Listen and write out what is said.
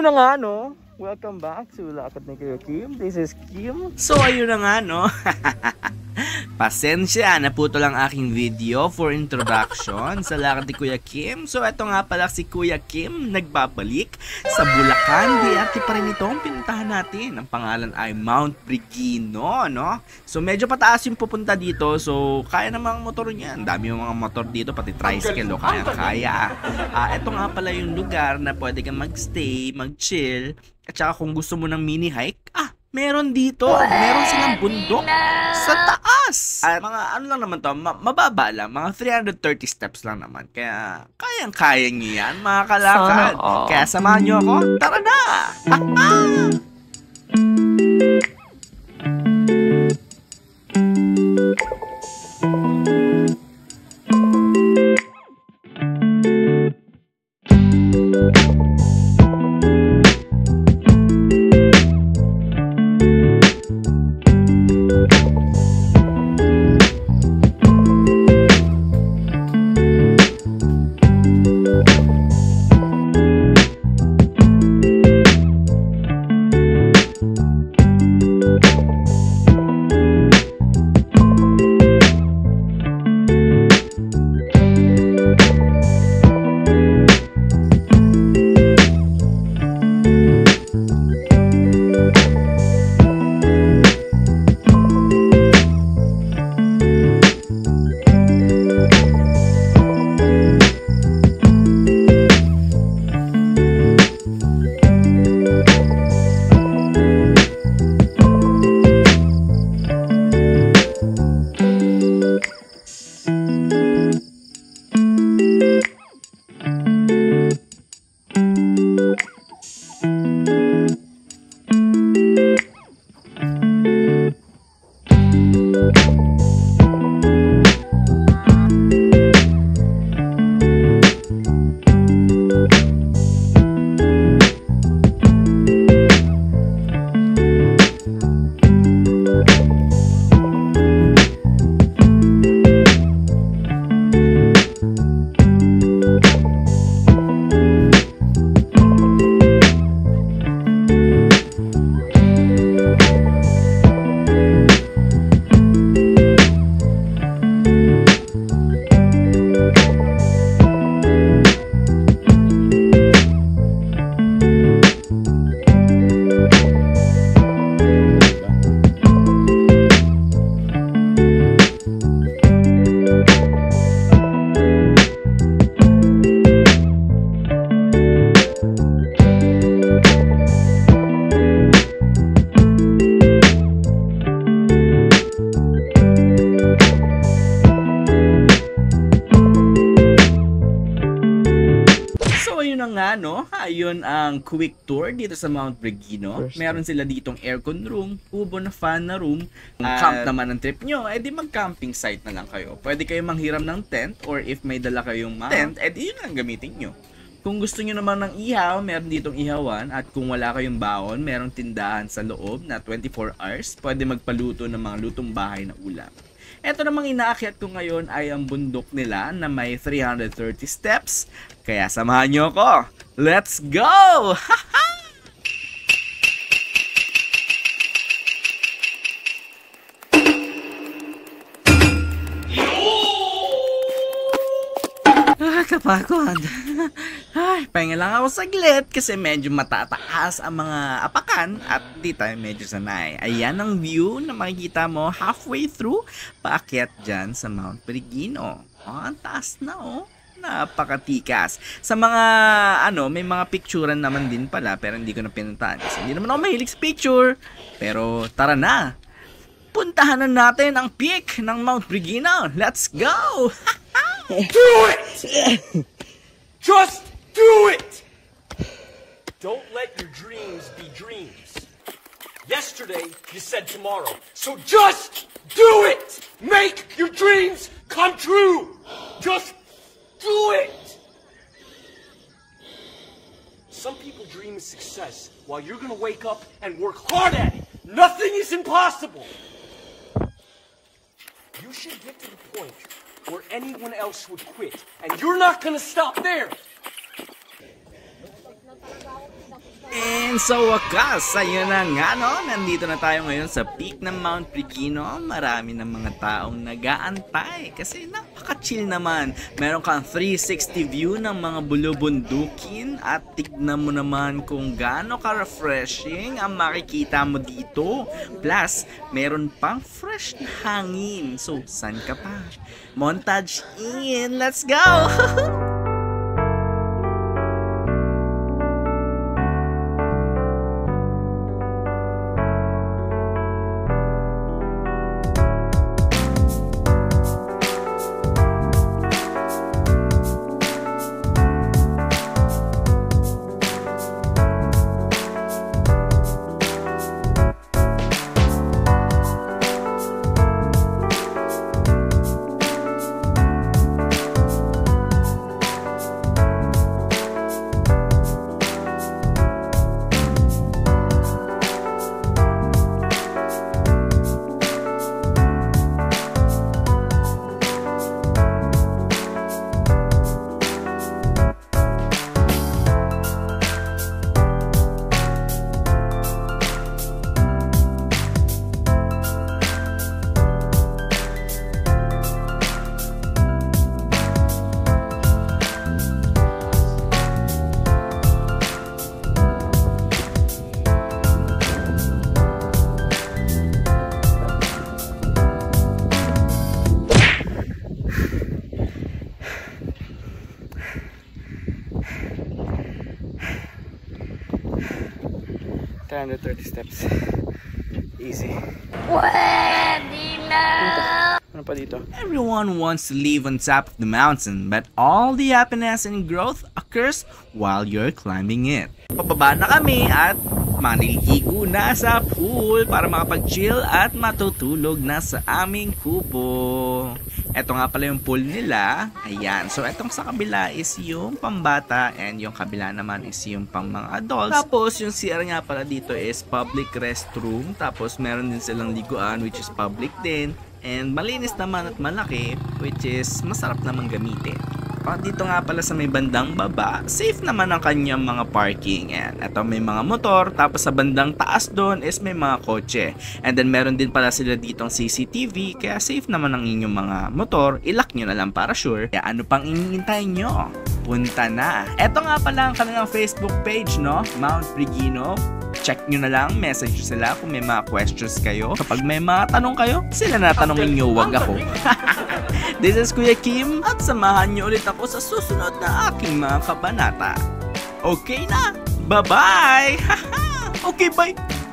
Na nga no, welcome back to Lakad ni Kuya Kim. This is Kim. So ayun na nga no. Pasensya, naputol ang aking video for introduction sa Lakad ni Kuya Kim. So eto nga pala si Kuya Kim nagbabalik sa Bulacan. Diarte pa rin itong pinuntahan natin. Ang pangalan ay Mount Brigino, no? So medyo pataas yung pupunta dito. So kaya namang motor niyan. Dami yung mga motor dito, pati tricycle, kaya. Eto nga pala yung lugar na pwede kang magstay, mag-chill. At saka kung gusto mo ng mini hike, meron dito. Meron silang bundok sa taas. Mga ano lang naman to, mababa lang. Mga 330 steps lang naman. Kaya kayang-kaya nyo yan, mga kalakad. Kaya samahan nyo ako. Tara na! Ayun ang quick tour dito sa Mount Brigino. Meron sila ditong aircon room, kubo na fan na room. Camp naman ang trip nyo, edi mag-camping site na lang kayo. Pwede kayo manghiram ng tent or if may dala kayong tent, edi yun ang gamitin nyo. Kung gusto nyo naman ng ihaw, meron ditong ihawan. At kung wala kayong baon, merong tindahan sa loob na 24 hours. Pwede magpaluto ng mga lutong bahay na ulam. Ito namang inaakyat ko ngayon ay ang bundok nila na may 330 steps. Kaya samahan nyo ako. Let's go! Kapagod. Ay, pahinga lang ako saglit kasi medyo matataas ang mga apakan at di tayo medyo sanay. Ayan ang view na makikita mo halfway through paakyat dyan sa Mount Brigino. Ang taas na napakatikas. Sa mga may mga picturean naman din pala pero hindi ko na pinuntahan kasi hindi naman ako mahilig sa picture. Pero tara na. Puntahan na natin ang peak ng Mount Brigino. Let's go! Do it! Just do it! Don't let your dreams be dreams. Yesterday, you said tomorrow. So just do it! Make your dreams come true! Just do it! Some people dream of success while you're gonna wake up and work hard at it. Nothing is impossible. You should get to the point where anyone else would quit, and you're not gonna stop there. And sa wakas, ayun na nga no, nandito na tayo ngayon sa peak ng Mount Pregino. Marami ng mga taong nag-aantay kasi napaka-chill naman. Meron kang 360 view ng mga bulubundukin at tignan mo naman kung gaano ka-refreshing ang makikita mo dito. Plus, meron pang fresh na hangin. So, saan ka pa? Montage in! Let's go! Under 30 steps. Easy. Ano pa dito? Everyone wants to live on top of the mountain, but all the happiness and growth occurs while you're climbing it. Pababa na kami at maniligo na sa pool para makapag-chill at matutulog na sa aming kubo. Ito nga pala yung pool nila. Ayan. So, etong sa kabila is yung pambata and yung kabila naman is yung pang mga adults. Tapos, yung CR nga pala dito is public restroom. Tapos, meron din silang liguan which is public din. And malinis naman at malaki which is masarap naman gamitin. Dito nga pala sa may bandang baba, safe naman ang kanyang mga parking. And ito may mga motor, tapos sa bandang taas doon is may mga kotse. And then meron din pala sila ditong CCTV, kaya safe naman ang inyong mga motor. I-lock nyo na lang para sure. Kaya ano pang inihintay nyo? Punta na. Ito nga pala ang kanilang Facebook page, no? Mount Pregino. Check nyo na lang, message sila kung may mga questions kayo. Kapag may mga tanong kayo, sila na tanongin nyo, wag ako. This is Kuya Kim at samahan nyo ulit ako sa susunod na aking mga kabanata. Okay na! Bye-bye! Okay, bye!